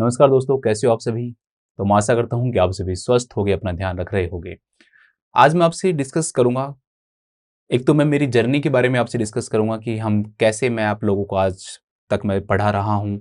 नमस्कार दोस्तों, कैसे हो आप सभी। तो मैं आशा करता हूँ कि आप सभी स्वस्थ होगे, अपना ध्यान रख रहे होगे। आज मैं आपसे डिस्कस करूंगा, एक तो मैं मेरी जर्नी के बारे में आपसे डिस्कस करूंगा कि हम कैसे, मैं आप लोगों को आज तक मैं पढ़ा रहा हूँ,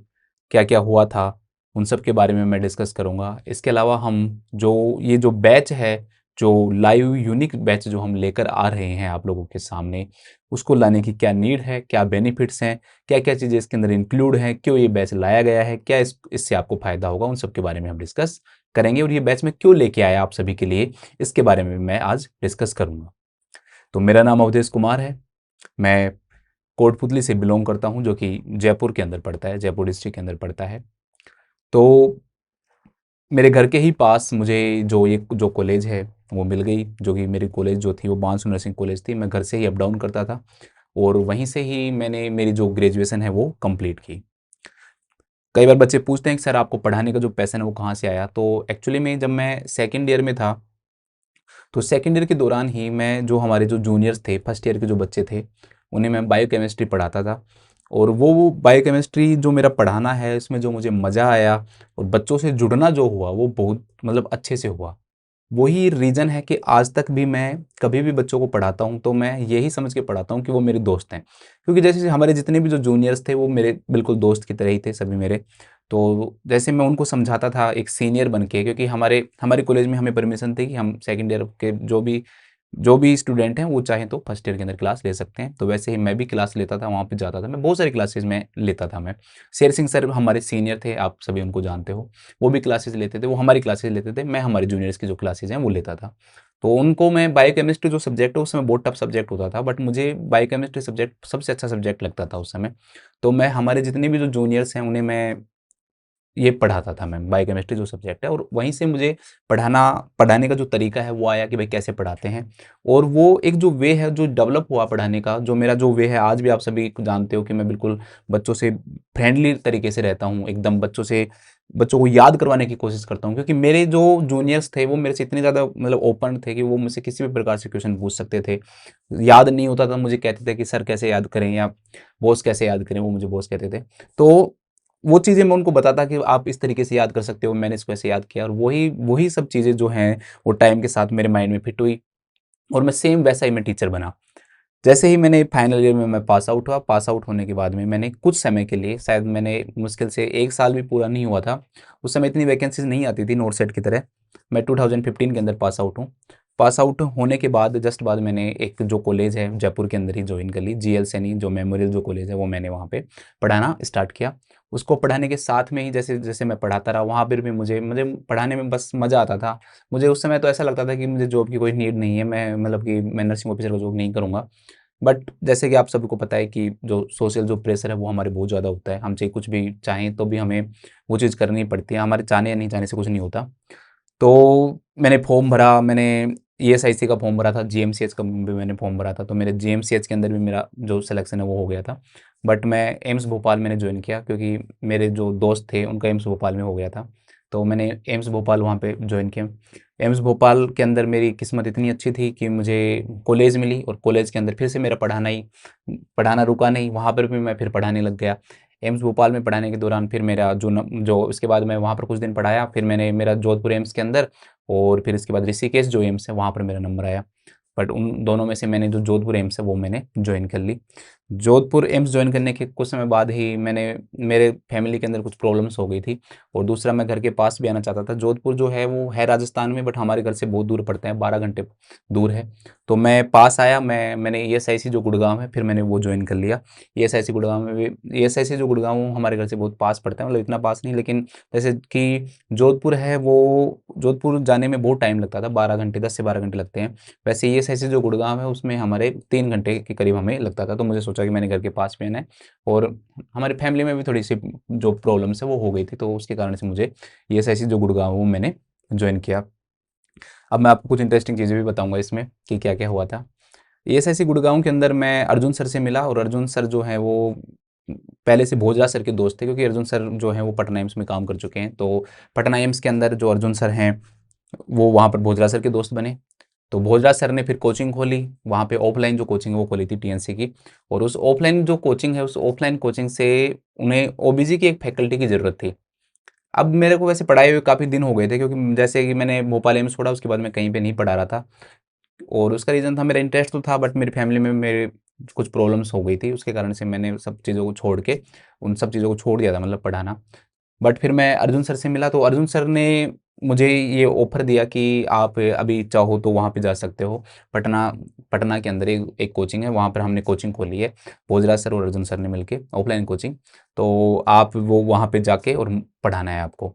क्या क्या हुआ था, उन सब के बारे में मैं डिस्कस करूंगा। इसके अलावा हम जो ये जो बैच है, जो लाइव यूनिक बैच जो हम लेकर आ रहे हैं आप लोगों के सामने, उसको लाने की क्या नीड है, क्या बेनिफिट्स हैं, क्या क्या चीज़ें इसके अंदर इंक्लूड हैं, क्यों ये बैच लाया गया है, क्या इससे आपको फ़ायदा होगा, उन सब के बारे में हम डिस्कस करेंगे। और ये बैच मैं क्यों लेके आया आप सभी के लिए, इसके बारे में मैं आज डिस्कस करूंगा। तो मेरा नाम अवधेश कुमार है। मैं कोटपुतली से बिलोंग करता हूँ, जो कि जयपुर के अंदर पड़ता है, जयपुर डिस्ट्रिक्ट के अंदर पड़ता है। तो मेरे घर के ही पास मुझे जो कॉलेज है वो मिल गई, जो कि मेरी कॉलेज जो थी वो बांसु नर्सिंग कॉलेज थी। मैं घर से ही अप डाउन करता था और वहीं से ही मैंने मेरी जो ग्रेजुएशन है वो कंप्लीट की। कई बार बच्चे पूछते हैं कि सर आपको पढ़ाने का जो पैशन है वो कहाँ से आया। तो एक्चुअली में जब मैं सेकेंड ईयर में था, तो सेकेंड ईयर के दौरान ही मैं, जो हमारे जो जूनियर्स थे, फर्स्ट ईयर के जो बच्चे थे, उन्हें मैं बायोकेमिस्ट्री पढ़ाता था। और वो बायोकेमिस्ट्री जो मेरा पढ़ाना है, इसमें जो मुझे मज़ा आया और बच्चों से जुड़ना जो हुआ वो बहुत मतलब अच्छे से हुआ। वही रीज़न है कि आज तक भी मैं कभी भी बच्चों को पढ़ाता हूँ तो मैं यही समझ के पढ़ाता हूँ कि वो मेरे दोस्त हैं। क्योंकि जैसे हमारे जितने भी जो जूनियर्स थे वो मेरे बिल्कुल दोस्त की तरह ही थे सभी मेरे। तो जैसे मैं उनको समझाता था एक सीनियर बन के, क्योंकि हमारे हमारे कॉलेज में हमें परमिशन थी कि हम सेकंड ईयर के जो भी स्टूडेंट हैं वो चाहें तो फर्स्ट ईयर के अंदर क्लास ले सकते हैं। तो वैसे ही मैं भी क्लास लेता था, वहाँ पे जाता था, मैं बहुत सारी क्लासेस में लेता था। मैं शेर सिंह सर हमारे सीनियर थे, आप सभी उनको जानते हो। वो भी क्लासेस लेते थे, वो हमारी क्लासेस लेते थे, मैं हमारे जूनियर्स की जो क्लासेस हैं वो लेता था। तो उनको मैं बायोकेमिस्ट्री जो सब्जेक्ट है उस समय बहुत टफ सब्जेक्ट होता था, बट मुझे बायोकेमिस्ट्री सब्जेक्ट सबसे अच्छा सब्जेक्ट लगता था उस समय। तो मैं हमारे जितने भी जो जूनियर्स हैं उन्हें मैं ये पढ़ाता था, मैं बायोकेमिस्ट्री जो सब्जेक्ट है। और वहीं से मुझे पढ़ाने का जो तरीका है वो आया कि भाई कैसे पढ़ाते हैं। और वो एक जो वे है जो डेवलप हुआ पढ़ाने का, जो मेरा जो वे है, आज भी आप सभी जानते हो कि मैं बिल्कुल बच्चों से फ्रेंडली तरीके से रहता हूँ, एकदम बच्चों को याद करवाने की कोशिश करता हूँ। क्योंकि मेरे जो जूनियर्स थे वो मेरे से इतने ज़्यादा मतलब ओपन थे कि वो मुझसे किसी भी प्रकार से क्वेश्चन पूछ सकते थे। याद नहीं होता था मुझे कहते थे कि सर कैसे याद करें, या बॉस कैसे याद करें, वो मुझे बॉस कहते थे। तो वो चीज़ें मैं उनको बताता कि आप इस तरीके से याद कर सकते हो, मैंने इसको ऐसे याद किया। और वही वही सब चीज़ें जो हैं वो टाइम के साथ मेरे माइंड में फिट हुई और मैं सेम वैसा ही मैं टीचर बना। जैसे ही मैंने फाइनल ईयर में मैं पास आउट हुआ, पास आउट होने के बाद में मैंने कुछ समय के लिए, शायद मैंने मुश्किल से 1 साल भी पूरा नहीं हुआ था, उस समय इतनी वैकेंसीज़ नहीं आती थी नॉर्थ साइड की तरह। मैं 2015 के अंदर पास आउट हूँ। पास आउट होने के बाद जस्ट बाद मैंने एक जो कॉलेज है जयपुर के अंदर ही जॉइन कर ली, जीएल सैनी जो मेमोरियल जो कॉलेज है, वो मैंने वहाँ पे पढ़ाना स्टार्ट किया। उसको पढ़ाने के साथ में ही जैसे जैसे मैं पढ़ाता रहा, वहाँ पर भी मुझे मुझे पढ़ाने में बस मज़ा आता था। मुझे उस समय तो ऐसा लगता था कि मुझे जॉब की कोई नीड नहीं है, मैं मतलब कि मैं नर्सिंग ऑफिसर का जॉब नहीं करूँगा। बट जैसे कि आप सभी को पता है कि जो सोशल जो प्रेशर है वो हमारे बहुत ज़्यादा होता है, हम चाहे कुछ भी चाहें तो भी हमें वो चीज़ करनी पड़ती है, हमारे चाहने या नहीं चाहने से कुछ नहीं होता। तो मैंने फॉर्म भरा, मैंने ईएसआईसी का फॉर्म भरा था, जीएमसीएच का भी मैंने फॉर्म भरा था। तो मेरे जीएमसीएच के अंदर भी मेरा जो सिलेक्शन है वो हो गया था। बट मैं एम्स भोपाल मैंने ज्वाइन किया, क्योंकि मेरे जो दोस्त थे उनका एम्स भोपाल में हो गया था। तो मैंने एम्स भोपाल वहाँ पे ज्वाइन किया। एम्स भोपाल के अंदर मेरी किस्मत इतनी अच्छी थी कि मुझे कॉलेज मिली, और कॉलेज के अंदर फिर से मेरा पढ़ाना रुका नहीं, वहाँ पर भी मैं फिर पढ़ाने लग गया। एम्स भोपाल में पढ़ाने के दौरान फिर मेरा जो उसके बाद मैं वहाँ पर कुछ दिन पढ़ाया, फिर मैंने मेरा जोधपुर एम्स के अंदर, और फिर इसके बाद ऋषिकेश जो एम्स है वहाँ पर मेरा नंबर आया। बट उन दोनों में से मैंने जो जोधपुर एम्स है वो मैंने ज्वाइन कर ली। जोधपुर एम्स ज्वाइन करने के कुछ समय बाद ही मेरे फैमिली के अंदर कुछ प्रॉब्लम्स हो गई थी, और दूसरा मैं घर के पास भी आना चाहता था। जोधपुर जो है वो है राजस्थान में, बट हमारे घर से बहुत दूर पड़ता है, 12 घंटे दूर है। तो मैं पास आया, मैंने ईएसआईसी जो गुड़गांव है फिर मैंने वो ज्वाइन कर लिया। ईएसआईसी गुड़गांव में भी, ईएसआईसी जो गुड़गांव हमारे घर से बहुत पास पड़ता है, मतलब इतना पास नहीं, लेकिन जैसे कि जोधपुर है वो, जोधपुर जाने में बहुत टाइम लगता था, 12 घंटे, 10 से 12 घंटे लगते हैं। वैसे ईएसआईसी जो गुड़गांव है उसमें हमारे 3 घंटे के करीब हमें लगता था। तो मुझे सोचा कि मैंने घर के पास में है, और हमारी फैमिली में भी थोड़ी सी जो प्रॉब्लम्स है वो हो गई थी, तो उसके कारण से मुझे ईएसआईसी जो गुड़गांव है वो मैंने ज्वाइन किया। अब मैं आपको कुछ इंटरेस्टिंग चीज़ें भी बताऊंगा इसमें कि क्या क्या हुआ था। ईएसआईसी गुड़गांव के अंदर मैं अर्जुन सर से मिला, और अर्जुन सर जो हैं वो पहले से भोजराज सर के दोस्त थे, क्योंकि अर्जुन सर जो हैं वो पटना एम्स में काम कर चुके हैं। तो पटना एम्स के अंदर जो अर्जुन सर हैं वो वहाँ पर भोजराज सर के दोस्त बने। तो भोजराज सर ने फिर कोचिंग खोली, वहाँ पे ऑफलाइन जो कोचिंग है वो खोली थी टीएनसी की। और उस ऑफलाइन जो कोचिंग है, उस ऑफलाइन कोचिंग से उन्हें ओबीजी की एक फैकल्टी की ज़रूरत थी। अब मेरे को वैसे पढ़ाए हुए काफ़ी दिन हो गए थे, क्योंकि जैसे कि मैंने भोपाल एम्स छोड़ा, उसके बाद मैं कहीं पे नहीं पढ़ा रहा था। और उसका रीज़न था, मेरा इंटरेस्ट तो था, बट मेरी फैमिली में मेरे कुछ प्रॉब्लम्स हो गई थी, उसके कारण से मैंने सब चीज़ों को छोड़ के उन सब चीज़ों को छोड़ दिया था, मतलब पढ़ाना। बट फिर मैं अर्जुन सर से मिला, तो अर्जुन सर ने मुझे ये ऑफ़र दिया कि आप अभी चाहो तो वहाँ पे जा सकते हो। पटना पटना के अंदर एक एक कोचिंग है, वहाँ पर हमने कोचिंग खोली है, भोजराज सर और अर्जुन सर ने मिलके, ऑफ़लाइन कोचिंग। तो आप वो वहाँ पे जाके और पढ़ाना है आपको।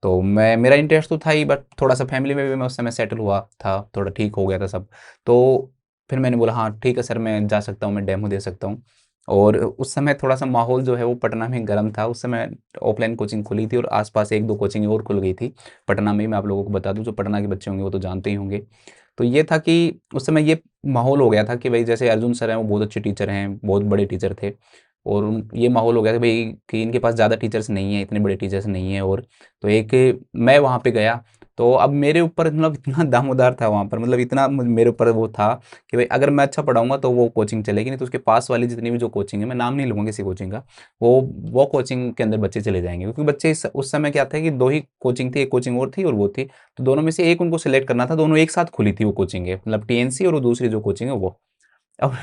तो मेरा इंटरेस्ट तो था ही, बट थोड़ा-सा फैमिली में भी मैं उस समय सेटल हुआ था, थोड़ा ठीक हो गया था सब। तो फिर मैंने बोला हाँ, ठीक है सर, मैं जा सकता हूँ, मैं डेमो दे सकता हूँ। और उस समय थोड़ा-सा माहौल जो है वो पटना में गर्म था। उस समय ऑफ़लाइन कोचिंग खुली थी और आस-पास 1-2 कोचिंग और खुल गई थी। पटना में ही मैं आप लोगों को बता दूँ, जो पटना के बच्चे होंगे वो तो जानते ही होंगे। तो ये था कि उस समय ये माहौल हो गया था कि भई जैसे अर्जुन सर हैं, वो बहुत अच्छे टीचर हैं, बहुत बड़े टीचर थे। और ये माहौल हो गया था भई कि इनके पास ज़्यादा टीचर्स नहीं हैं, इतने बड़े टीचर्स नहीं हैं। और तो एक मैं वहाँ पे गया, तो अब मेरे ऊपर मतलब इतना दामोदार था वहाँ पर, मतलब इतना मेरे ऊपर वो था कि भाई अगर मैं अच्छा पढ़ाऊँगा तो वो कोचिंग चलेगी, नहीं तो उसके पास वाली जितनी भी जो कोचिंग है, मैं नाम नहीं लूँगा किसी कोचिंग का, वो कोचिंग के अंदर बच्चे चले जाएँगे। क्योंकि बच्चे उस समय क्या था कि 2 ही कोचिंग थी, एक कोचिंग और थी और वो थी। तो दोनों में से एक उनको सेलेक्ट करना था, दोनों एक साथ खुली थी वो कोचिंगें, मतलब टीएनसी और वो दूसरी जो कोचिंग है वो। अब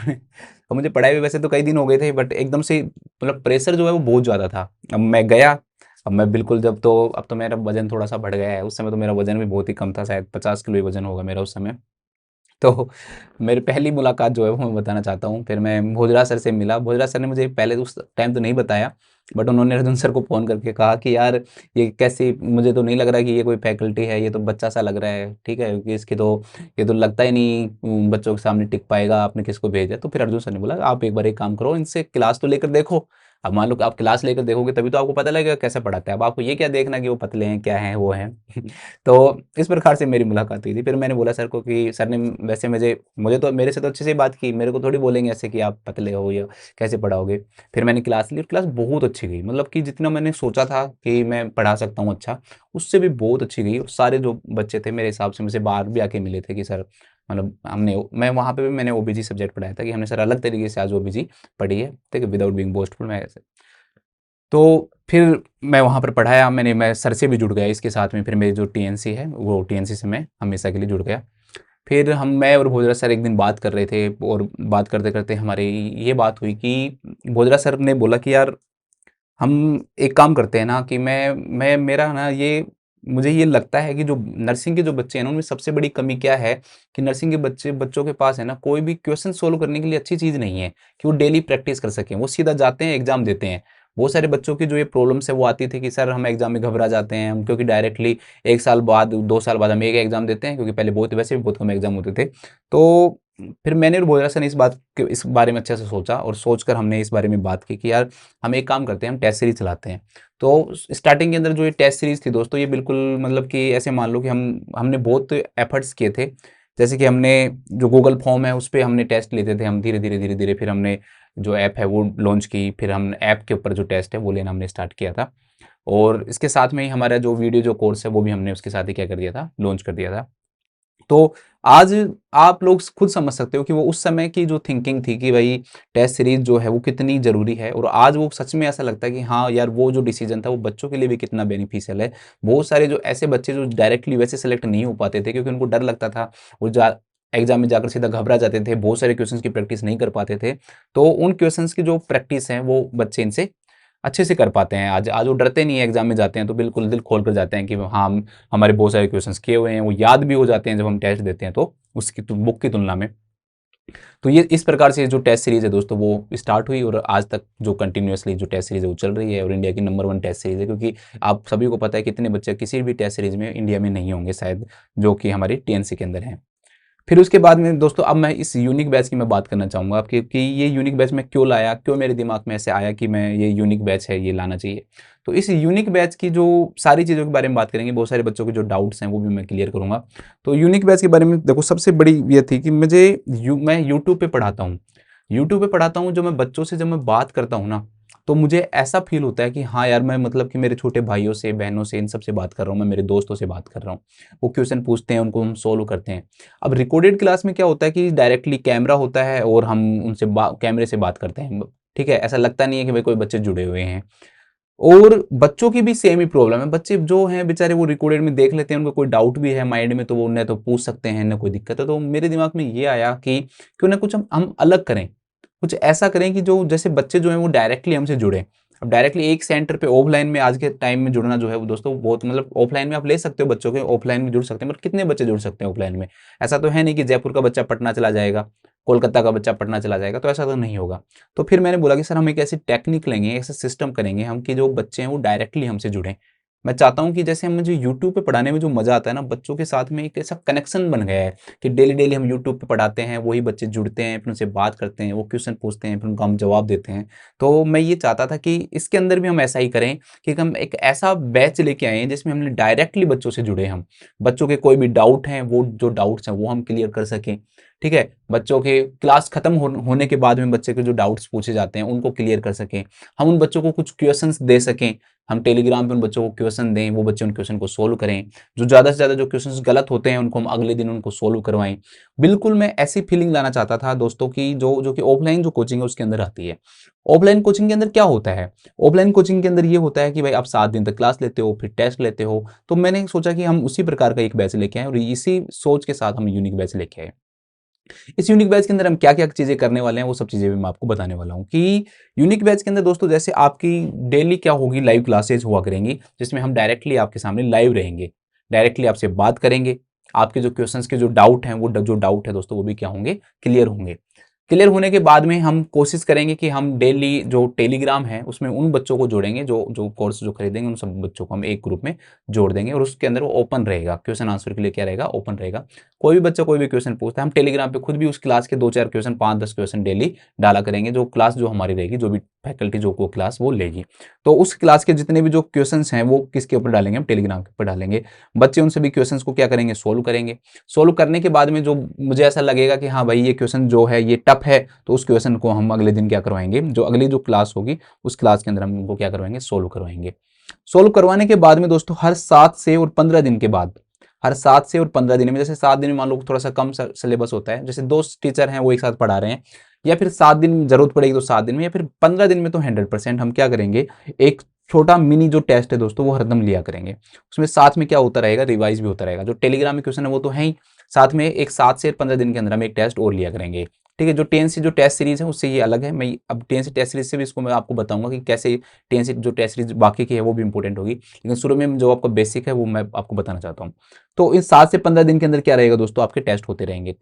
अब मुझे पढ़ाए हुए वैसे तो कई दिन हो गए थे, बट एकदम से मतलब प्रेशर जो है वो बहुत ज़्यादा था। अब मैं गया, अब मैं बिल्कुल जब तो अब तो मेरा वज़न थोड़ा-सा बढ़ गया है, उस समय तो मेरा वज़न भी बहुत ही कम था, शायद 50 किलो ही वज़न होगा मेरा उस समय। तो मेरी पहली मुलाकात जो है वो मैं बताना चाहता हूँ। फिर मैं भोजराज सर से मिला, भोजराज सर ने मुझे पहले उस टाइम तो नहीं बताया, बट उन्होंने अर्जुन सर को फ़ोन करके कहा कि यार ये कैसी, मुझे तो नहीं लग रहा कि ये कोई फैकल्टी है, ये तो बच्चा सा लग रहा है, ठीक है? कि इसकी तो ये तो लगता ही नहीं बच्चों के सामने टिक पाएगा, आपने किसको भेजा है? तो फिर अर्जुन सर ने बोला आप एक बार एक काम करो, इनसे क्लास तो लेकर देखो। अब मान लो कि आप क्लास लेकर देखोगे तभी तो आपको पता लगेगा कैसे पढ़ाता है। अब आपको ये क्या देखना कि वो पतले हैं, क्या हैं, वो हैं। तो इस प्रकार से मेरी मुलाकात हुई थी। फिर मैंने बोला सर को कि सर ने वैसे मुझे मुझे तो मेरे से तो अच्छे से ही बात की, मेरे को थोड़ी बोलेंगे ऐसे कि आप पतले हो या कैसे पढ़ाओगे। फिर मैंने क्लास ली और क्लास बहुत अच्छी गई, मतलब कि जितना मैंने सोचा था कि मैं पढ़ा सकता हूँ अच्छा, उससे भी बहुत अच्छी गई। और सारे जो बच्चे थे मेरे हिसाब से मुझसे बाहर भी आके मिले थे कि सर, मतलब मैं वहाँ पे भी मैंने ओबीजी सब्जेक्ट पढ़ाया था कि हमने सर अलग तरीके से आज ओबीजी पढ़ी है, ठीक है, विदाउट बीइंग बोस्टफुल। मैं ऐसे तो फिर मैं वहाँ पर पढ़ाया, मैं सर से भी जुड़ गया इसके साथ में। फिर मेरी जो टीएनसी है, वो टीएनसी से मैं हमेशा के लिए जुड़ गया। फिर मैं और भोजराज सर एक दिन बात कर रहे थे, और बात करते-करते हमारी ये बात हुई कि भोजराज सर ने बोला कि यार हम एक काम करते हैं ना कि मैं मेरा ना ये मुझे ये लगता है कि जो नर्सिंग के जो बच्चे हैं ना, उनमें सबसे बड़ी कमी क्या है कि नर्सिंग के बच्चों के पास है ना, कोई भी क्वेश्चन सोल्व करने के लिए अच्छी चीज़ नहीं है कि वो डेली प्रैक्टिस कर सकें। वो सीधा जाते हैं, एग्ज़ाम देते हैं। बहुत सारे बच्चों की जो ये प्रॉब्लम्स है वो आती थी कि सर हम एग्ज़ाम में घबरा जाते हैं हम, क्योंकि डायरेक्टली 1 साल बाद, 2 साल बाद हम एक एग्ज़ाम देते हैं, क्योंकि पहले बहुत वैसे भी बहुत कम एग्ज़ाम होते थे। तो फिर मैंने और भोजराज सर ने इस बारे में अच्छे से सोचा, और सोचकर हमने इस बारे में बात की कि यार हम एक काम करते हैं, हम टेस्ट सीरीज़ चलाते हैं। तो स्टार्टिंग के अंदर जो ये टेस्ट सीरीज़ थी दोस्तों, ये बिल्कुल मतलब कि ऐसे मान लो कि हमने बहुत एफर्ट्स किए थे। जैसे कि हमने जो गूगल फॉर्म है, उस पे हमने टेस्ट लेते थे हम धीरे-धीरे, धीरे-धीरे। फिर हमने जो ऐप है वो लॉन्च की, फिर हम ऐप के ऊपर जो टेस्ट है वो लेना हमने स्टार्ट किया था। और इसके साथ में ही हमारा जो वीडियो जो कोर्स है वो भी हमने उसके साथ ही क्या कर दिया था, लॉन्च कर दिया था। तो आज आप लोग खुद समझ सकते हो कि वो उस समय की जो थिंकिंग थी कि भाई टेस्ट सीरीज जो है वो कितनी ज़रूरी है, और आज वो सच में ऐसा लगता है कि हाँ यार, वो जो डिसीजन था वो बच्चों के लिए भी कितना बेनिफिशियल है। बहुत सारे जो ऐसे बच्चे जो डायरेक्टली वैसे सेलेक्ट नहीं हो पाते थे, क्योंकि उनको डर लगता था, वो एग्जाम में जाकर सीधा घबरा जाते थे, बहुत सारे क्वेश्चंस की प्रैक्टिस नहीं कर पाते थे। तो उन क्वेश्चंस की जो प्रैक्टिस है वो बच्चे इनसे अच्छे से कर पाते हैं। आज आज वो डरते नहीं है, एग्जाम में जाते हैं तो बिल्कुल दिल खोल कर जाते हैं कि हाँ, हमारे बहुत सारे क्वेश्चंस किए हुए हैं, वो याद भी हो जाते हैं जब हम टेस्ट देते हैं तो उसकी बुक की तुलना में। तो ये इस प्रकार से जो टेस्ट सीरीज़ है दोस्तों वो स्टार्ट हुई, और आज तक जो कंटिन्यूअसली जो टेस्ट सीरीज़ है वो चल रही है, और इंडिया की नंबर 1 टेस्ट सीरीज़ है, क्योंकि आप सभी को पता है कितने बच्चे किसी भी टेस्ट सीरीज़ में इंडिया में नहीं होंगे शायद, जो कि हमारी टीएनसी के अंदर हैं। फिर उसके बाद में दोस्तों अब मैं इस यूनिक बैच की मैं बात करना चाहूँगा आपके कि ये यूनिक बैच मैं क्यों लाया, क्यों मेरे दिमाग में ऐसे आया कि मैं ये यूनिक बैच है ये लाना चाहिए। तो इस यूनिक बैच की जो सारी चीज़ों के बारे में बात करेंगे, बहुत सारे बच्चों के जो डाउट्स हैं वो भी मैं क्लियर करूँगा। तो यूनिक बैच के बारे में देखो, सबसे बड़ी ये थी कि मैं यूट्यूब पे पढ़ाता हूँ। यूट्यूब पे पढ़ाता हूँ, जो मैं बच्चों से जब मैं बात करता हूँ ना, तो मुझे ऐसा फ़ील होता है कि हाँ यार, मैं मतलब कि मेरे छोटे भाइयों से, बहनों से, इन सब से बात कर रहा हूँ, मैं मेरे दोस्तों से बात कर रहा हूँ। वो क्वेश्चन पूछते हैं, उनको हम सॉल्व करते हैं। अब रिकॉर्डेड क्लास में क्या होता है कि डायरेक्टली कैमरा होता है और हम उनसे कैमरे से बात करते हैं, ठीक है? ऐसा लगता नहीं है कि भाई कोई बच्चे जुड़े हुए हैं। और बच्चों की भी सेम ही प्रॉब्लम है। बच्चे जो हैं बेचारे वो रिकॉर्डेड में देख लेते हैं, उनको कोई डाउट भी है माइंड में तो वो उन्हें तो पूछ सकते हैं, ना कोई दिक्कत है। तो मेरे दिमाग में ये आया कि क्यों ना कुछ हम अलग करें, कुछ ऐसा करें कि जो जैसे बच्चे जो हैं वो डायरेक्टली हमसे जुड़े। अब डायरेक्टली एक सेंटर पे ऑफलाइन में आज के टाइम में जुड़ना जो है वो दोस्तों बहुत मतलब ऑफलाइन में आप ले सकते हो बच्चों के, ऑफलाइन में जुड़ सकते हैं, पर कितने बच्चे जुड़ सकते हैं ऑफलाइन में? ऐसा तो है नहीं कि जयपुर का बच्चा पटना चला जाएगा, कोलकाता का बच्चा पटना चला जाएगा, तो ऐसा तो नहीं होगा। तो फिर मैंने बोला कि सर हम एक ऐसी टेक्निक लेंगे, ऐसा सिस्टम करेंगे हम कि जो बच्चे हैं वो डायरेक्टली हमसे जुड़ें। मैं चाहता हूँ कि जैसे हम मुझे यूट्यूब पे पढ़ाने में जो मज़ा आता है ना, बच्चों के साथ में एक ऐसा कनेक्शन बन गया है कि डेली डेली हम यूट्यूब पे पढ़ाते हैं, वही बच्चे जुड़ते हैं, फिर उनसे बात करते हैं, वो क्वेश्चन पूछते हैं, फिर उनको हम जवाब देते हैं। तो मैं ये चाहता था कि इसके अंदर भी हम ऐसा ही करें कि हम एक ऐसा बैच लेके आए हैं जिसमें हमने डायरेक्टली बच्चों से जुड़े हम। बच्चों के कोई भी डाउट हैं, वो जो डाउट्स हैं वो हम क्लियर कर सकें। ठीक है? बच्चों के क्लास खत्म होने के बाद में बच्चे के जो डाउट्स पूछे जाते हैं उनको क्लियर कर सकें। हम उन बच्चों को कुछ क्वेश्चंस दे सकें, हम टेलीग्राम पे उन बच्चों को क्वेश्चन दें, वो बच्चे उन क्वेश्चन को सोल्व करें। जो ज़्यादा से ज़्यादा जो क्वेश्चंस गलत होते हैं उनको हम अगले दिन उनको सोल्व करवाएँ। बिल्कुल मैं ऐसी फीलिंग लाना चाहता था दोस्तों की जो जो कि ऑफलाइन जो कोचिंग है उसके अंदर आती है। ऑफलाइन कोचिंग के अंदर क्या होता है? ऑफलाइन कोचिंग के अंदर ये होता है कि भाई आप 7 दिन तक क्लास लेते हो, फिर टेस्ट लेते हो। तो मैंने सोचा कि हम उसी प्रकार का एक बैच लेके आएँ और इसी सोच के साथ हम यूनिक बैच लेके आए। इस यूनिक बैच के अंदर हम क्या-क्या चीज़ें करने वाले हैं, वो सब चीज़ें भी मैं आपको बताने वाला हूँ कि यूनिक बैच के अंदर दोस्तों जैसे आपकी डेली क्या होगी, लाइव क्लासेस हुआ करेंगी, जिसमें हम डायरेक्टली आपके सामने लाइव रहेंगे। डायरेक्टली आपसे बात करेंगे। आपके जो क्वेश्चंस के जो डाउट हैं, वो जो डाउट है दोस्तों, वो भी क्या होंगे, क्लियर होंगे। क्लियर होने के बाद में हम कोशिश करेंगे कि हम डेली जो टेलीग्राम है, उसमें उन बच्चों को जोड़ेंगे जो जो कोर्स जो खरीदेंगे, उन सब बच्चों को हम एक ग्रुप में जोड़ देंगे और उसके अंदर वो ओपन रहेगा, क्वेश्चन आंसर के लिए क्या रहेगा, ओपन रहेगा। कोई भी बच्चा कोई भी क्वेश्चन पूछता है, हम टेलीग्राम पे खुद भी उस क्लास के 2-4 क्वेश्चन 5-10 क्वेश्चन डेली डाला करेंगे, जो क्लास जो हमारी रहेगी, जो भी फैकल्टी जो वो क्लास वो लेगी। तो उस क्लास के जितने भी जो क्वेश्चंस हैं वो किसके ऊपर डालेंगे, हम टेलीग्राम के ऊपर डालेंगे। बच्चे उन सभी क्वेश्चंस को क्या करेंगे, सोल्व करेंगे। सोल्व करने के बाद में जो मुझे ऐसा लगेगा कि हाँ भाई ये क्वेश्चन जो है ये टफ है, तो उस क्वेश्चन को हम अगले दिन क्या करवाएंगे, जो अगली जो क्लास होगी उस क्लास के अंदर हम उनको क्या करवाएंगे, सोल्व करवाएंगे। सोल्व करवाने के बाद में दोस्तों हर 7 से और 15 दिन के बाद, हर 7 से और 15 दिन में, जैसे 7 दिन में मान लो थोड़ा-सा कम सिलेबस होता है, जैसे 2 टीचर हैं वो एक साथ पढ़ा रहे हैं, या फिर 7 दिन ज़रूरत पड़ेगी तो 7 दिन में, या फिर 15 दिन में तो 100% हम क्या करेंगे, एक छोटा मिनी जो टेस्ट है दोस्तों वो हरदम लिया करेंगे। उसमें साथ में क्या होता रहेगा, रिवाइज़ भी होता रहेगा। जो टेलीग्राम में क्वेश्चन है वो तो है ही, साथ में एक 7 से 15 दिन के अंदर हम एक टेस्ट और लिया करेंगे। ठीक है? जो टीएनसी जो टेस्ट सीरीज़ है उससे ये अलग है। मैं अब टीएनसी टेस्ट सीरीज़ से भी इसको मैं आपको बताऊँगा कि कैसे टीएनसी जो टेस्ट सीरीज़ बाकी की है वो भी इंपॉर्टेंट होगी। लेकिन शुरू में जो आपका बेसिक है वो मैं आपको बताना चाहता हूँ। तो इन 7 से 15 दिन के अंदर क्या रहेगा दोस्तों, आपके टेस्ट होते रहेंगे।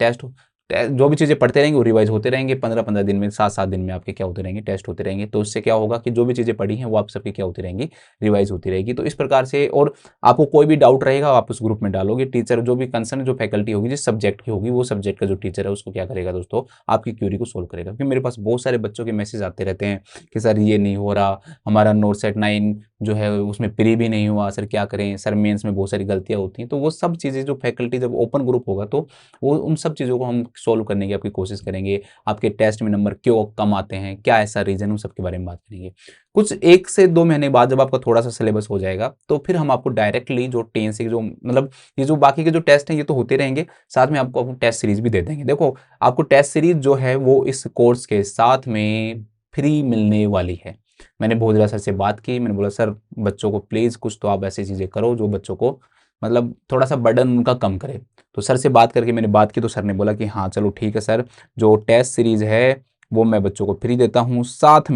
जो भी चीज़ें पढ़ते रहेंगे वो रिवाइज़ होते रहेंगे। 15-15 दिन में, 7-7 दिन में आपके क्या होते रहेंगे, टेस्ट होते रहेंगे। तो उससे क्या होगा कि जो भी चीज़ें पढ़ी हैं वो आप सबकी क्या होती रहेंगी, रिवाइज़ होती रहेगी। तो इस प्रकार से, और आपको कोई भी डाउट रहेगा आप उस ग्रुप में डालोगे। टीचर जो भी कंसर्न जो फैकल्टी होगी, जिस सब्जेक्ट की होगी, वो सब्जेक्ट का जो टीचर है उसको क्या करेगा दोस्तों, आपकी क्वेरी को सोल्व करेगा। क्योंकि मेरे पास बहुत सारे बच्चों के मैसेज आते रहते हैं कि सर ये नहीं हो रहा, हमारा नोट सेट 9 जो है उसमें प्री भी नहीं हुआ, सर क्या करें? सर मेंस में बहुत सारी गलतियाँ होती हैं। तो वो सब चीज़ें जो फैकल्टी जब ओपन ग्रुप होगा तो वो उन सब चीज़ों को हम सोल्व करने की आपकी कोशिश करेंगे। आपके टेस्ट में नंबर क्यों कम आते हैं, क्या ऐसा रीज़न, उन सब के बारे में बात करेंगे। कुछ 1 से 2 महीने बाद जब आपका थोड़ा-सा सिलेबस हो जाएगा, तो फिर हम आपको डायरेक्टली जो टीएनसी के जो मतलब ये जो बाकी के जो टेस्ट हैं ये तो होते रहेंगे, साथ में आपको टेस्ट सीरीज़ भी दे देंगे। देखो, आपको टेस्ट सीरीज़ जो है वो इस कोर्स के साथ में फ्री मिलने वाली है। मैंने भोजरा सर से बात की, मैंने बोला सर बच्चों को प्लीज़ कुछ तो आप ऐसी चीज़ें करो जो बच्चों को मतलब थोड़ा-सा बर्डन उनका कम करे। तो सर से बात करके मैंने बात की तो सर ने बोला कि हाँ, चलो ठीक है सर, जो टेस्ट सीरीज़ है वो मैं बच्चों को फ्री देता हूँ। साथ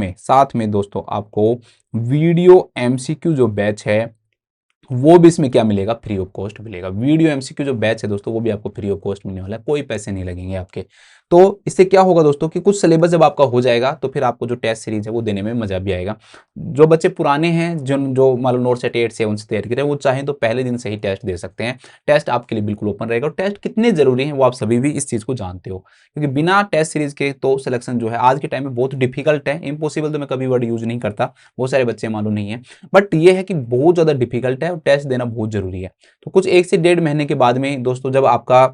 में दोस्तों आपको वीडियो एमसीक्यू जो बैच है वो भी इसमें क्या मिलेगा, फ्री ऑफ कॉस्ट मिलेगा। वीडियो एमसीक्यू जो बैच है दोस्तों वो भी आपको फ्री ऑफ कॉस्ट मिलने वाला है, कोई पैसे नहीं लगेंगे आपके। तो इससे क्या होगा दोस्तों कि कुछ सिलेबस जब आपका हो जाएगा तो फिर आपको जो टेस्ट सीरीज है वो देने में मजा भी आएगा। जो बच्चे पुराने हैं, जो जो मान लो नोट सेट 8 से 7 से तैयारी कर रहे हैं, वो चाहें तो पहले दिन से ही टेस्ट दे सकते हैं। टेस्ट आपके लिए बिल्कुल ओपन रहेगा, और टेस्ट कितने जरूरी हैं वो आप सभी भी इस चीज को जानते हो, क्योंकि बिना टेस्ट सीरीज के तो सिलेक्शन जो है आज के टाइम में बहुत डिफिकल्ट है। इम्पॉसिबल तो मैं कभी वर्ड यूज नहीं करता, बहुत सारे बच्चे मालूम नहीं है, बट ये है कि बहुत ज़्यादा डिफिकल्ट है और टेस्ट देना बहुत ज़रूरी है। तो कुछ 1 से डेढ़ महीने के बाद में दोस्तों जब आपका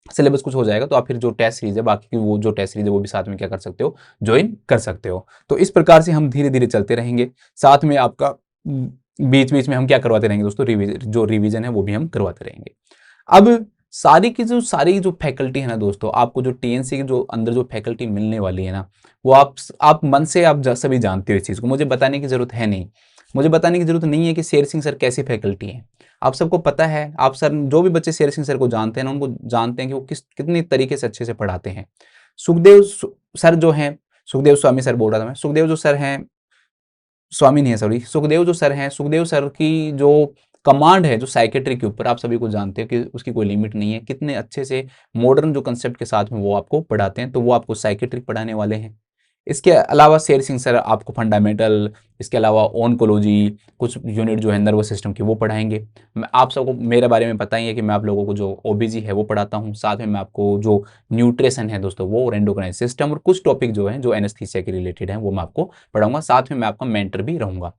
सिलेबस कुछ हो जाएगा तो आप फिर जो टेस्ट सीरीज है, बाकी की वो जो टेस्ट सीरीज है वो भी साथ में क्या कर सकते हो, ज्वाइन कर सकते हो। तो इस प्रकार से हम धीरे-धीरे चलते रहेंगे। साथ में आपका बीच-बीच में हम क्या करवाते रहेंगे दोस्तों, जो रिवीजन है वो भी हम करवाते रहेंगे। अब सारी जो फैकल्टी है ना दोस्तों, आपको जो टीएनसी के जो अंदर जो फैकल्टी मिलने वाली है ना, वो आप मन से आप सभी जानते हो इस चीज़ को, मुझे बताने की ज़रूरत है नहीं। मुझे बताने की जरूरत नहीं है कि शेर सिंह सर कैसी फैकल्टी हैं, आप सबको पता है। आप सर जो भी बच्चे शेर सिंह सर को जानते हैं ना, उनको जानते हैं कि वो कितनी तरीके से अच्छे से पढ़ाते हैं। सर जो हैं, सुखदेव स्वामी सर बोल रहा था मैं, सुखदेव जो सर हैं, स्वामी नहीं है सॉरी, सुखदेव जो सर हैं, सुखदेव सर की जो कमांड है जो साइकेट्री के ऊपर, आप सभी को जानते हैं कि उसकी कोई लिमिट नहीं है। कितने अच्छे से मॉडर्न जो कंसेप्ट के साथ में वो आपको पढ़ाते हैं, तो वो आपको साइकेट्रिक पढ़ाने वाले हैं। इसके अलावा शेर सिंह सर आपको फंडामेंटल, इसके अलावा ओनकोलॉजी, कुछ यूनिट जो है नर्वस सिस्टम की वो पढ़ाएंगे। मैं आप सबको मेरे बारे में पता ही है कि मैं आप लोगों को जो ओबीजी है वो पढ़ाता हूँ, साथ में मैं आपको जो न्यूट्रिशन है दोस्तों वो, और एंडोक्राइन सिस्टम, और कुछ टॉपिक जो है जो एनेस्थीसिया के रिलेटेड है वो मैं आपको पढ़ाऊंगा। साथ में मैं आपका मेंटर भी रहूंगा।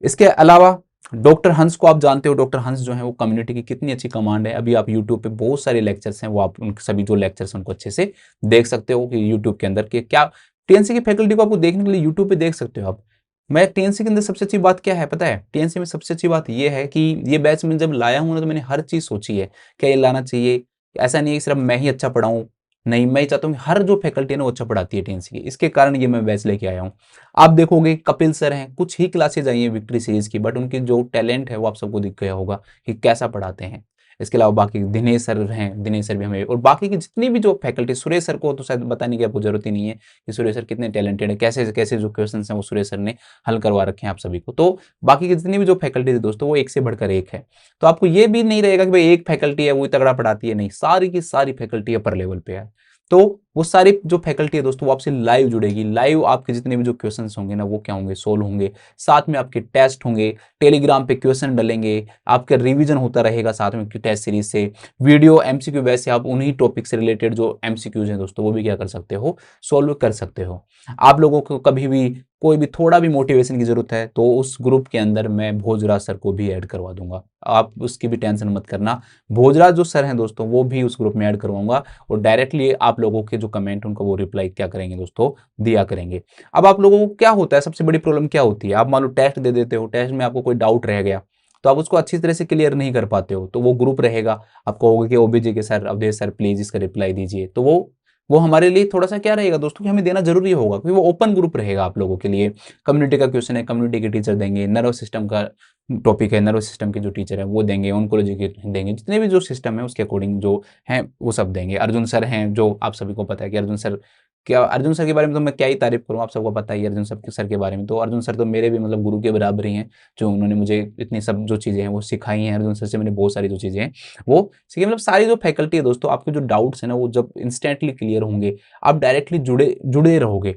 इसके अलावा डॉक्टर हंस को आप जानते हो, डॉक्टर हंस जो है वो कम्युनिटी की कितनी अच्छी कमांड है। अभी आप यूट्यूब पे बहुत सारे लेक्चर्स हैं, वो आप उन सभी जो लेक्चर्स उनको अच्छे से देख सकते हो कि यूट्यूब के अंदर के क्या टीएनसी की फैकल्टी को आपको देखने के लिए यूट्यूब पे देख सकते हो आप। मैं टीएनसी के अंदर सबसे अच्छी बात क्या है पता है, टीएनसी में सबसे अच्छी बात ये है कि ये बैच में जब लाया हूं ना, तो मैंने हर चीज सोची है क्या ये लाना चाहिए। ऐसा नहीं है कि सिर्फ मैं ही अच्छा पढ़ाऊं, नहीं, मैं चाहता हूँ कि हर जो फैकल्टी है ना वो अच्छा पढ़ाती है टीएनसी की। इसके कारण ये मैं बैच लेके आया हूँ। आप देखोगे कपिल सर हैं, कुछ ही क्लासेज आई हैं विक्ट्री सीरीज की, बट उनकी जो टैलेंट है वो आप सबको दिख गया होगा कि कैसा पढ़ाते हैं। इसके अलावा बाकी दिनेश सर हैं, दिनेश सर भी हमें, और बाकी की जितनी भी जो फैकल्टी, सुरेश सर को तो शायद बताने की आपको जरूरत ही नहीं है कि सुरेश सर कितने टैलेंटेड है, कैसे कैसे जो क्वेश्चन हैं वो सुरेश सर ने हल करवा रखे हैं आप सभी को। तो बाकी की जितनी भी जो फैकल्टी है दोस्तों वो एक से बढ़कर एक है। तो आपको ये भी नहीं रहेगा कि भाई एक फैकल्टी है वो तगड़ा पढ़ाती है, नहीं, सारी की सारी फैकल्टी अपर लेवल पे है। तो वो सारी जो फैकल्टी है दोस्तों वो आपसे लाइव जुड़ेगी, लाइव आपके जितने भी जो क्वेश्चंस होंगे ना वो क्या होंगे, सोल्व होंगे। साथ में आपके टेस्ट होंगे, टेलीग्राम पे क्वेश्चन डलेंगे, आपका रिवीजन होता रहेगा साथ में टेस्ट सीरीज से। वीडियो एमसीक्यू, वैसे आप उन्हीं टॉपिक से रिलेटेड जो एमसीक्यूज हैं दोस्तों वो भी क्या कर सकते हो, सोल्व कर सकते हो। आप लोगों को कभी भी कोई भी थोड़ा भी मोटिवेशन की जरूरत है तो उस ग्रुप के अंदर मैं भोजराज सर को भी ऐड करवा दूंगा, आप उसकी भी टेंशन मत करना। भोजराज जो सर हैं दोस्तों वो भी उस ग्रुप में ऐड करवाऊंगा, और डायरेक्टली आप लोगों के जो कमेंट उनको वो रिप्लाई क्या करेंगे दोस्तों, दिया करेंगे। अब आप लोगों को क्या होता है, सबसे बड़ी प्रॉब्लम क्या होती है, आप मान लो टेस्ट दे देते हो, टेस्ट में आपको कोई डाउट रह गया तो आप उसको अच्छी तरह से क्लियर नहीं कर पाते हो, तो वो ग्रुप रहेगा, आपको होगा कि ओबीजी के सर, अवधेश सर प्लीज इसका रिप्लाई दीजिए, तो वो हमारे लिए थोड़ा सा क्या रहेगा दोस्तों कि हमें देना जरूरी होगा, क्योंकि वो ओपन ग्रुप रहेगा आप लोगों के लिए। कम्युनिटी का क्वेश्चन है, कम्युनिटी के टीचर देंगे, नर्वस सिस्टम का टॉपिक है, नर्वस सिस्टम के जो टीचर है वो देंगे, ऑन्कोलॉजी के देंगे, जितने भी जो सिस्टम है उसके अकॉर्डिंग जो है वो सब देंगे। अर्जुन सर हैं जो आप सभी को पता है कि अर्जुन सर, क्या अर्जुन सर के बारे में तो मैं क्या ही तारीफ करूँ, आप सबको पता ही है अर्जुन सर के बारे में। तो अर्जुन सर तो मेरे भी मतलब गुरु के बराबर ही हैं, जो उन्होंने मुझे इतनी सब जो चीज़ें हैं वो सिखाई हैं। अर्जुन सर से मैंने बहुत सारी जो चीज़ें हैं वो सीखी। मतलब सारी जो फैकल्टी है दोस्तों, आपके जो डाउट्स हैं ना वो जब इंस्टेंटली क्लियर होंगे, आप डायरेक्टली जुड़े जुड़े रहोगे।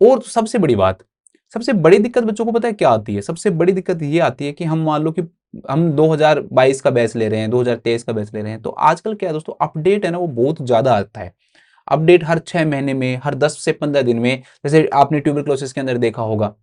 और सबसे बड़ी बात, सबसे बड़ी दिक्कत बच्चों को पता है क्या आती है, सबसे बड़ी दिक्कत ये आती है कि हम मान लो कि हम 2022 का बैच ले रहे हैं, 2023 का बैच ले रहे हैं, तो आजकल क्या है दोस्तों, अपडेट है ना वो बहुत ज्यादा आता है। अपडेट हर 6 महीने में, हर 10 से 15 दिन में। जैसे आपने ट्यूबरक्लोसिस के अंदर देखा होगा,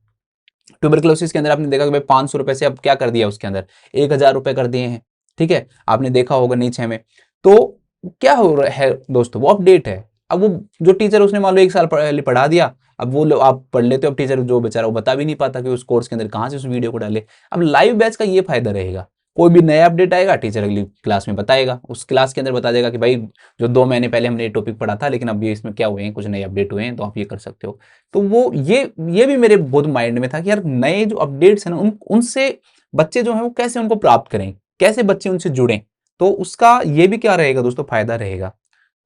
ट्यूबरक्लोसिस के अंदर आपने देखा कि भाई 500 रुपए से अब क्या कर दिया, उसके अंदर 1000 रुपए कर दिए हैं, ठीक है, आपने देखा होगा नीचे में। तो क्या हो रहा है दोस्तों, वो अपडेट है। अब वो जो टीचर उसने मान लो 1 साल पहले पढ़ा दिया, अब वो आप पढ़ लेते हो, अब टीचर जो बेचारा वो बता भी नहीं पाता कि उस कोर्स के अंदर कहाँ से उस वीडियो को डाले। अब लाइव बैच का ये फायदा रहेगा, कोई भी नया अपडेट आएगा टीचर अगली क्लास में बताएगा, उस क्लास के अंदर बता देगा कि भाई जो 2 महीने पहले हमने ये टॉपिक पढ़ा था लेकिन अब ये इसमें क्या हुए हैं, कुछ नए अपडेट हुए हैं, तो आप ये कर सकते हो। तो वो ये भी मेरे बहुत माइंड में था कि यार नए जो अपडेट्स हैं ना उनसे बच्चे जो हैं वो कैसे उनको प्राप्त करें, कैसे बच्चे उनसे जुड़ें, तो उसका ये भी क्या रहेगा दोस्तों, फायदा रहेगा।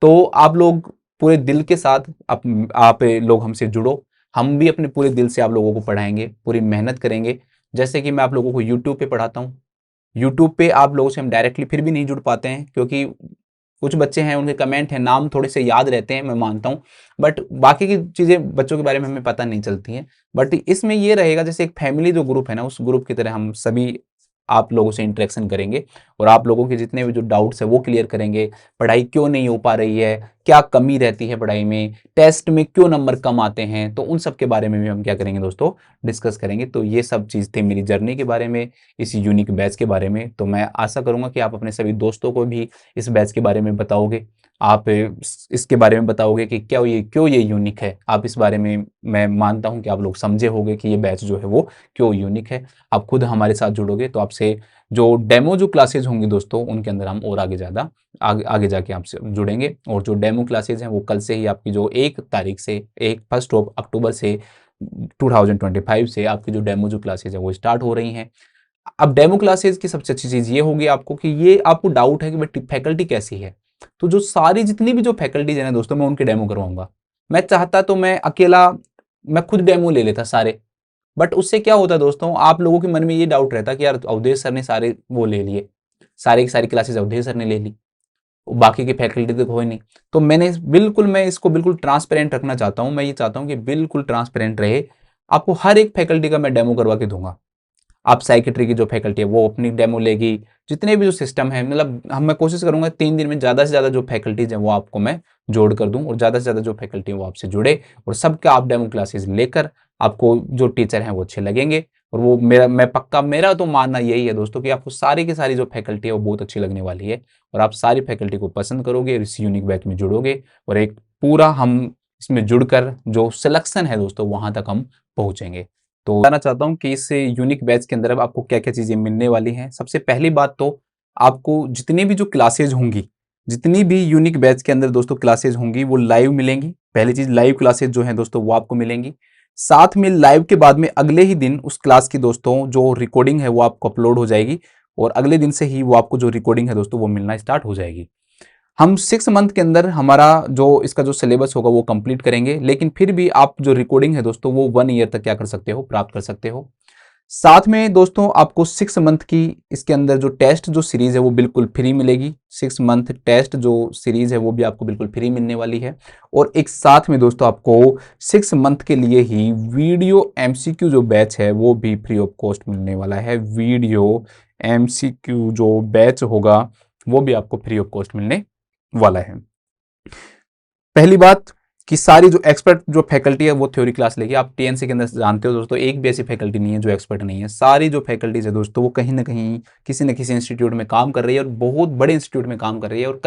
तो आप लोग पूरे दिल के साथ आप लोग हमसे जुड़ो, हम भी अपने पूरे दिल से आप लोगों को पढ़ाएंगे, पूरी मेहनत करेंगे। जैसे कि मैं आप लोगों को यूट्यूब पे पढ़ाता हूँ, यूट्यूब पे आप लोगों से हम डायरेक्टली फिर भी नहीं जुड़ पाते हैं, क्योंकि कुछ बच्चे हैं उनके कमेंट हैं, नाम थोड़े से याद रहते हैं, मैं मानता हूँ, बट बाकी की चीज़ें बच्चों के बारे में हमें पता नहीं चलती हैं। बट इसमें ये रहेगा जैसे एक फैमिली जो ग्रुप है ना, उस ग्रुप की तरह हम सभी आप लोगों से इंटरेक्शन करेंगे, और आप लोगों के जितने भी जो डाउट्स है वो क्लियर करेंगे। पढ़ाई क्यों नहीं हो पा रही है, क्या कमी रहती है पढ़ाई में, टेस्ट में क्यों नंबर कम आते हैं, तो उन सब के बारे में भी हम क्या करेंगे दोस्तों, डिस्कस करेंगे। तो ये सब चीज़ थी मेरी जर्नी के बारे में, इस यूनिक बैच के बारे में। तो मैं आशा करूंगा कि आप अपने सभी दोस्तों को भी इस बैच के बारे में बताओगे, आप इसके बारे में बताओगे कि क्या ये क्यों ये यूनिक है। आप इस बारे में, मैं मानता हूं कि आप लोग समझे होंगे कि ये बैच जो है वो क्यों यूनिक है। आप खुद हमारे साथ जुड़ोगे तो आपसे जो डेमो जो क्लासेज होंगी दोस्तों उनके अंदर हम और आगे जाके आपसे जुड़ेंगे। और जो डेमो क्लासेज हैं वो कल से ही आपकी जो 1 तारीख से 1 अक्टूबर से 2025 से आपकी जो डेमो जो क्लासेज है वो स्टार्ट हो रही हैं। अब डेमो क्लासेज की सबसे अच्छी चीज़ ये होगी आपको कि ये आपको डाउट है कि भाई फैकल्टी कैसी है, तो जो सारी जितनी भी जो फैकल्टीज है ना दोस्तों, मैं उनके डेमो करवाऊंगा। मैं चाहता तो मैं अकेला, मैं खुद डेमो ले लेता सारे, बट उससे क्या होता है दोस्तों, आप लोगों के मन में ये डाउट रहता कि यार अवधेश सर ने सारे वो ले लिए, सारे की सारी क्लासेस अवधेश सर ने ले ली, बाकी की फैकल्टी तो कोई नहीं। तो मैं इसको बिल्कुल ट्रांसपेरेंट रखना चाहता हूँ। मैं ये चाहता हूँ कि बिल्कुल ट्रांसपेरेंट रहे, आपको हर एक फैकल्टी का मैं डेमो करवा के दूंगा। आप साइकेट्री की जो फैकल्टी है वो अपनी डेमो लेगी, जितने भी जो सिस्टम है, मतलब मैं कोशिश करूंगा 3 दिन में ज़्यादा से ज़्यादा जो फैकल्टीज हैं वो आपको मैं जोड़ कर दूं, और ज़्यादा से ज़्यादा जो फैकल्टी है वो आपसे जुड़े, और सबका आप डेमो क्लासेस लेकर आपको जो टीचर हैं वो अच्छे लगेंगे। और वो मेरा तो मानना यही है दोस्तों कि आपको सारी की सारी जो फैकल्टी है वो बहुत अच्छी लगने वाली है, और आप सारी फैकल्टी को पसंद करोगे और इस यूनिक बैच में जुड़ोगे, और एक पूरा हम इसमें जुड़कर जो सिलेक्शन है दोस्तों वहां तक हम पहुंचेंगे। तो बताना चाहता हूँ कि इस यूनिक बैच के अंदर अब आपको क्या-क्या चीज़ें मिलने वाली हैं। सबसे पहली बात तो आपको जितनी भी जो क्लासेज होंगी, जितनी भी यूनिक बैच के अंदर दोस्तों क्लासेज होंगी वो लाइव मिलेंगी। पहली चीज़, लाइव क्लासेज जो हैं दोस्तों वो आपको मिलेंगी। साथ में लाइव के बाद में अगले ही दिन उस क्लास की दोस्तों जो रिकॉर्डिंग है वो आपको अपलोड हो जाएगी, और अगले दिन से ही वो आपको जो रिकॉर्डिंग है दोस्तों वो मिलना स्टार्ट हो जाएगी। हम 6 मंथ के अंदर हमारा जो इसका जो सिलेबस होगा वो कंप्लीट करेंगे, लेकिन फिर भी आप जो रिकॉर्डिंग है दोस्तों वो 1 ईयर तक क्या कर सकते हो, प्राप्त कर सकते हो। साथ में दोस्तों आपको 6 मंथ की इसके अंदर जो टेस्ट जो सीरीज है वो बिल्कुल फ्री मिलेगी। 6 मंथ टेस्ट जो सीरीज है वो भी आपको बिल्कुल फ्री मिलने वाली है। और एक साथ में दोस्तों आपको 6 मंथ के लिए ही वीडियो एमसीक्यू जो बैच है वो भी फ्री ऑफ कॉस्ट मिलने वाला है। वीडियो एमसीक्यू जो बैच होगा वो भी आपको फ्री ऑफ कॉस्ट मिलने वाला है। पहली बात कि सारी जो एक्सपर्ट जो फैकल्टी है वो थ्योरी क्लास लेगी। आप टीएनसी के अंदर जानते हो दोस्तों, एक भी ऐसी फैकल्टी नहीं है जो एक्सपर्ट नहीं है। सारी जो फैकल्टीज है दोस्तों वो कहीं ना कहीं किसी न किसी इंस्टीट्यूट में काम कर रही है, और बहुत बड़े इंस्टीट्यूट में काम कर रही है, और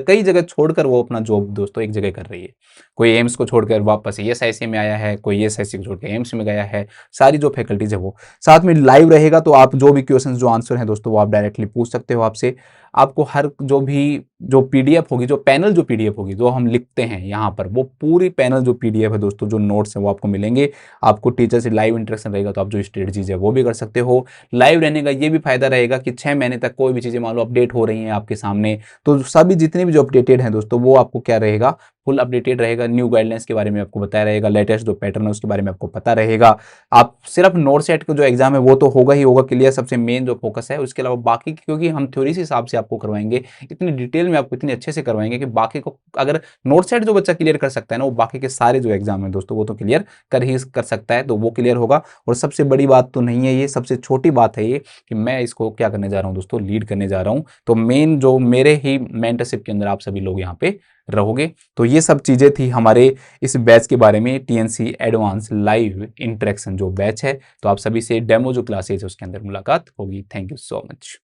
कई जगह छोड़कर वो अपना जॉब दोस्तों एक जगह कर रही है। कोई एम्स को छोड़कर वापस ईएसआईसी में आया है, कोई ईएसआईसी को छोड़कर एम्स में गया है। सारी जो फैकल्टीज है वो साथ में लाइव रहेगा, तो आप जो भी क्वेश्चन जो आंसर है दोस्तों वो आप डायरेक्टली पूछ सकते हो आपसे। आपको हर जो पीडीएफ होगी, जो पैनल जो पीडीएफ होगी जो हम लिखते हैं यहाँ पर, वो पूरी पैनल जो पीडीएफ है दोस्तों, जो नोट्स है वो आपको मिलेंगे। आपको टीचर से लाइव इंटरेक्शन रहेगा, तो आप जो स्ट्रेटजीज है वो भी कर सकते हो। लाइव रहने का ये भी फायदा रहेगा कि 6 महीने तक कोई भी चीज़ें मान लो अपडेट हो रही हैं आपके सामने, तो सभी जितने भी जो अपडेटेड हैं दोस्तों वो आपको क्या रहेगा, फुल अपडेटेड रहेगा। न्यू गाइडलाइंस के बारे में आपको बताया रहेगा, लेटेस्ट जो पैटर्न है उसके बारे में आपको पता रहेगा। आप सिर्फ नोट सेट का जो एग्जाम है वो तो होगा ही होगा क्लियर, सबसे मेन जो फोकस है। उसके अलावा बाकी क्योंकि हम थ्योरी के हिसाब से आपको करवाएंगे, इतनी डिटेल में आपको इतने अच्छे से करवाएंगे कि बाकी को अगर नोट सेट जो बच्चा क्लियर कर सकता है ना, वो बाकी के सारे जो एग्जाम है दोस्तों वो तो क्लियर कर सकता है, तो वो क्लियर होगा। और सबसे बड़ी बात तो नहीं है ये, सबसे छोटी बात है ये कि मैं इसको क्या करने जा रहा हूँ दोस्तों, लीड करने जा रहा हूँ। तो मेन जो मेरे ही मेंटरशिप के अंदर आप सभी लोग यहाँ पे रहोगे। तो ये सब चीज़ें थी हमारे इस बैच के बारे में, टीएनसी एडवांस लाइव इंटरेक्शन जो बैच है। तो आप सभी से डेमो जो क्लासेज है उसके अंदर मुलाकात होगी। Thank you so much.